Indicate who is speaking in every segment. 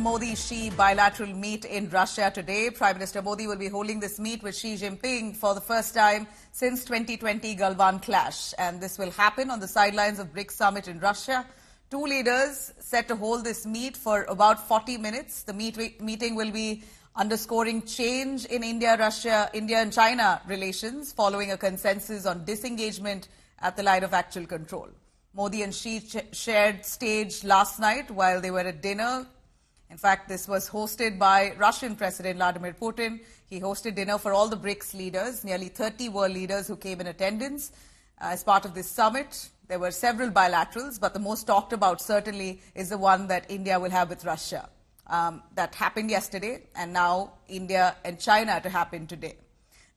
Speaker 1: Modi-Xi bilateral meet in Russia today. Prime Minister Modi will be holding this meet with Xi Jinping for the first time since 2020 Galwan clash. And this will happen on the sidelines of BRICS summit in Russia. Two leaders set to hold this meet for about 40 minutes. The meeting will be underscoring change in India and China relations following a consensus on disengagement at the line of actual control. Modi and Xi shared stage last night while they were at dinner. In fact, this was hosted by Russian President Vladimir Putin. He hosted dinner for all the BRICS leaders, nearly 30 world leaders who came in attendance as part of this summit. There were several bilaterals, but the most talked about certainly is the one that India will have with Russia. That happened yesterday, and now India and China to happen today.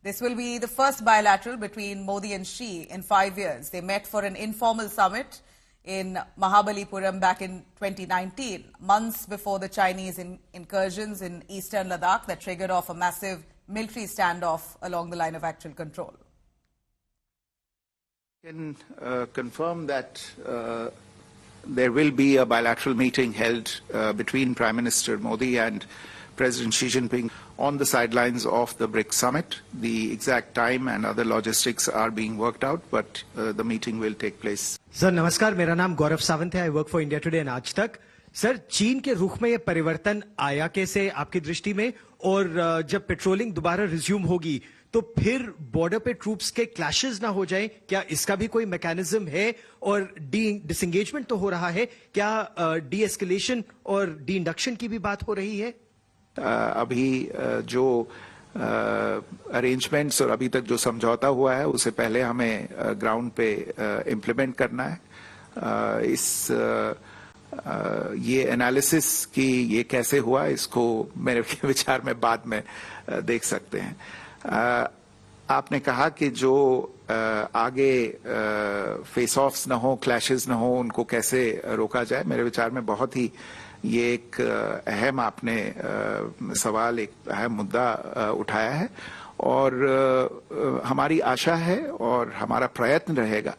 Speaker 1: This will be the first bilateral between Modi and Xi in 5 years. They met for an informal summit in Mahabalipuram back in 2019, months before the Chinese incursions in eastern Ladakh that triggered off a massive military standoff along the line of actual control.
Speaker 2: I can confirm that there will be a bilateral meeting held between Prime Minister Modi and President Xi Jinping on the sidelines of the BRICS summit. The exact time and other logistics are being worked out, but the meeting will take place.
Speaker 3: Sir नमस्कार, मेरा नाम गौरव सावंत है. I work for India today and आज तक. Sir, चीन के रुख में ये परिवर्तन आया कैसे आपकी दृष्टि में, और जब पेट्रोलिंग दोबारा रिज्यूम होगी तो फिर बॉर्डर पे ट्रूप्स के क्लैशेस ना हो जाए, क्या इसका भी कोई मैकेनिज्म है? और डिसएंगेजमेंट तो हो रहा है, क्या डी एस्केलेशन और डी इंडक्शन की भी बात हो रही है?
Speaker 2: अभी जो अरेंजमेंट्स और अभी तक जो समझौता हुआ है उसे पहले हमें ग्राउंड पे इम्प्लीमेंट करना है. ये एनालिसिस की ये कैसे हुआ, इसको मेरे विचार में बाद में देख सकते हैं. आपने कहा कि जो आगे फेस ऑफ्स न हो, क्लैशेस न हो, उनको कैसे रोका जाए. मेरे विचार में बहुत ही ये एक अहम आपने सवाल, एक अहम मुद्दा उठाया है, और हमारी आशा है और हमारा प्रयत्न रहेगा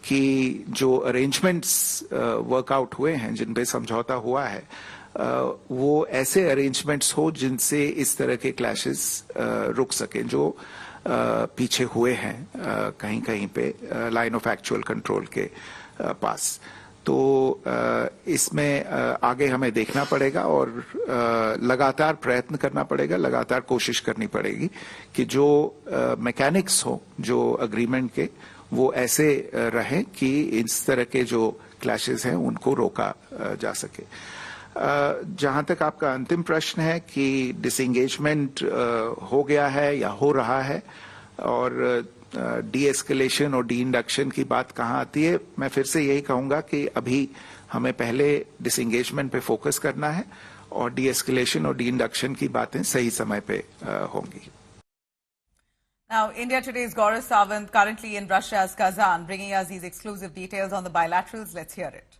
Speaker 2: कि जो अरेंजमेंट्स वर्कआउट हुए हैं, जिन पे समझौता हुआ है, वो ऐसे अरेंजमेंट्स हो जिनसे इस तरह के क्लैशेस रुक सकें जो पीछे हुए हैं कहीं कहीं पे लाइन ऑफ एक्चुअल कंट्रोल के पास. तो इसमें आगे हमें देखना पड़ेगा और लगातार प्रयत्न करना पड़ेगा, लगातार कोशिश करनी पड़ेगी कि जो मैकेनिक्स हो, जो अग्रीमेंट के, वो ऐसे रहें कि इस तरह के जो क्लैशेस हैं उनको रोका जा सके. जहां तक आपका अंतिम प्रश्न है कि डिसएंगेजमेंट हो गया है या हो रहा है और डी एस्केलेशन और डी इंडक्शन की बात कहाँ आती है, मैं फिर से यही कहूंगा कि अभी हमें पहले डिसएंगेजमेंट पे फोकस करना है और डी एस्केलेशन और डी इंडक्शन की बातें सही समय पे होंगी.
Speaker 1: Now, India Today's Gaurav Sawant, currently in Russia's Kazan, bringing us these exclusive details on the bilaterals. Let's hear it.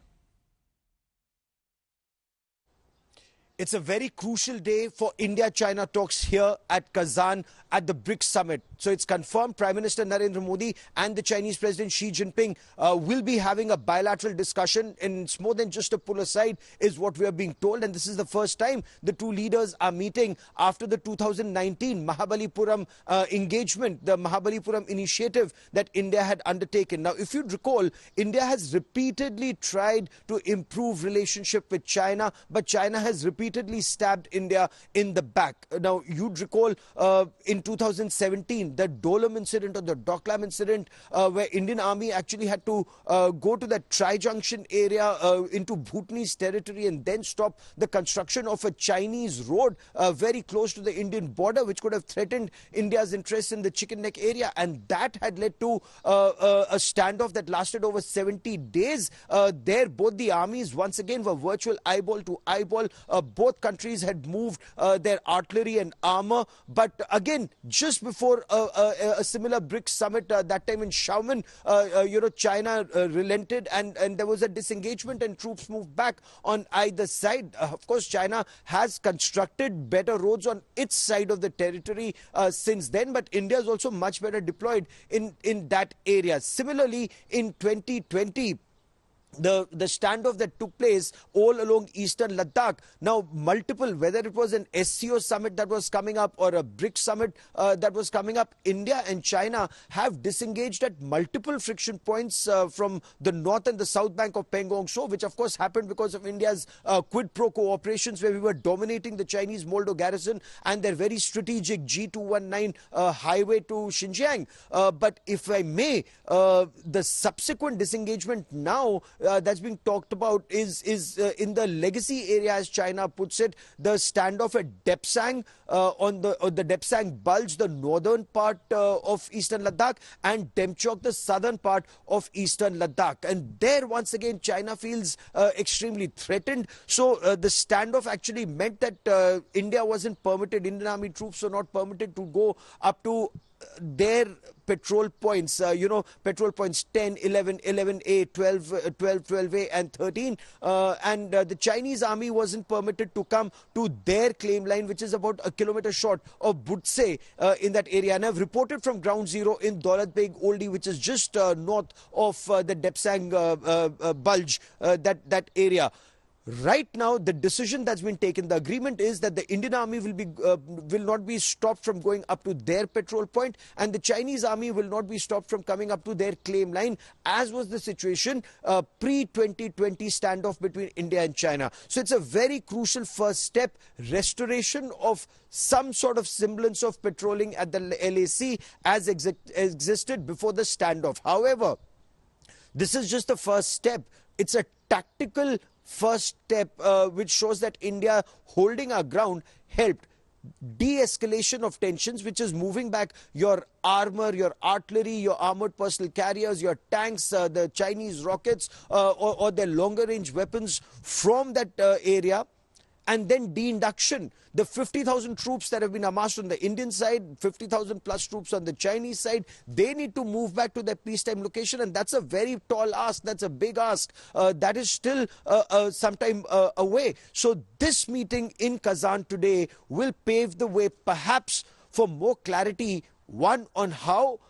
Speaker 4: It's a very crucial day for India-China talks here at Kazan at the BRICS summit. So it's confirmed Prime Minister Narendra Modi and the Chinese President Xi Jinping will be having a bilateral discussion, and it's more than just a pull aside is what we are being told. And this is the first time the two leaders are meeting after the 2019 Mahabalipuram engagement, the Mahabalipuram initiative that India had undertaken. Now, if you'd recall, India has repeatedly tried to improve relationship with China, but China has repeatedly stabbed India in the back. Now, you'd recall in 2017, the Dolam incident or the Doklam incident, where Indian Army actually had to go to that tri-junction area into Bhutanese territory and then stop the construction of a Chinese road very close to the Indian border, which could have threatened India's interests in the Chicken Neck area. And that had led to a standoff that lasted over 70 days. There, both the armies once again were virtual eyeball to eyeball. Both countries had moved their artillery and armor. But again, just before a similar BRICS summit, that time in Xiamen, China relented and there was a disengagement and troops moved back on either side. Of course, China has constructed better roads on its side of the territory since then, but India is also much better deployed in that area. Similarly, in 2020, the standoff that took place all along eastern Ladakh. Now, multiple, whether it was an SCO summit that was coming up or a BRICS summit that was coming up, India and China have disengaged at multiple friction points from the north and the south bank of Pangong Tso, which of course happened because of India's quid pro quo operations, where we were dominating the Chinese Moldo garrison and their very strategic G219 highway to Xinjiang. But if I may, the subsequent disengagement now that's being talked about is in the legacy area, as China puts it, the standoff at Depsang on the Depsang Bulge, the northern part of eastern Ladakh, and Demchok, the southern part of eastern Ladakh. And there, once again, China feels extremely threatened. So the standoff actually meant that India wasn't permitted, Indian Army troops were not permitted to go up to their patrol points, patrol points 10, 11, 11A, 12, 12A and 13. And the Chinese army wasn't permitted to come to their claim line, which is about a kilometer short of Butse in that area. And I've reported from ground zero in Daulat Beg Oldie, which is just north of the Depsang Bulge, that area. Right now, the decision that's been taken, the agreement is that the Indian army will not be stopped from going up to their patrol point, and the Chinese army will not be stopped from coming up to their claim line, as was the situation pre-2020 standoff between India and China. So it's a very crucial first step, restoration of some sort of semblance of patrolling at the LAC as existed before the standoff. However, this is just the first step. It's a tactical first step which shows that India holding our ground helped de-escalation of tensions, which is moving back your armor, your artillery, your armored personal carriers, your tanks, the Chinese rockets or their longer range weapons from that area. And then de-induction. The 50,000 troops that have been amassed on the Indian side, 50,000 plus troops on the Chinese side, they need to move back to their peacetime location. And that's a very tall ask. That's a big ask. That is still some time away. So this meeting in Kazan today will pave the way perhaps for more clarity, one, on how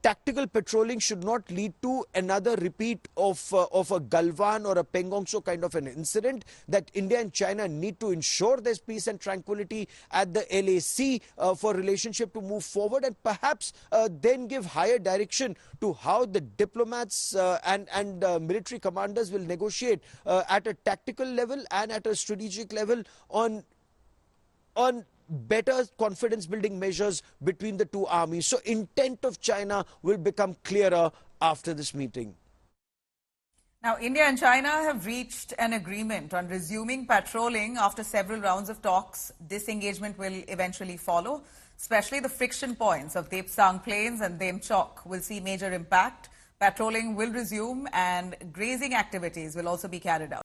Speaker 4: tactical patrolling should not lead to another repeat of a Galwan or a Pangong Tso kind of an incident, that India and China need to ensure there's peace and tranquility at the LAC for relationship to move forward, and perhaps then give higher direction to how the diplomats and military commanders will negotiate at a tactical level and at a strategic level on better confidence building measures between the two armies. So intent of China will become clearer after this meeting.
Speaker 1: Now, India and China have reached an agreement on resuming patrolling after several rounds of talks. Disengagement will eventually follow, especially the friction points of Depsang Plains and Demchok will see major impact. Patrolling will resume and grazing activities will also be carried out.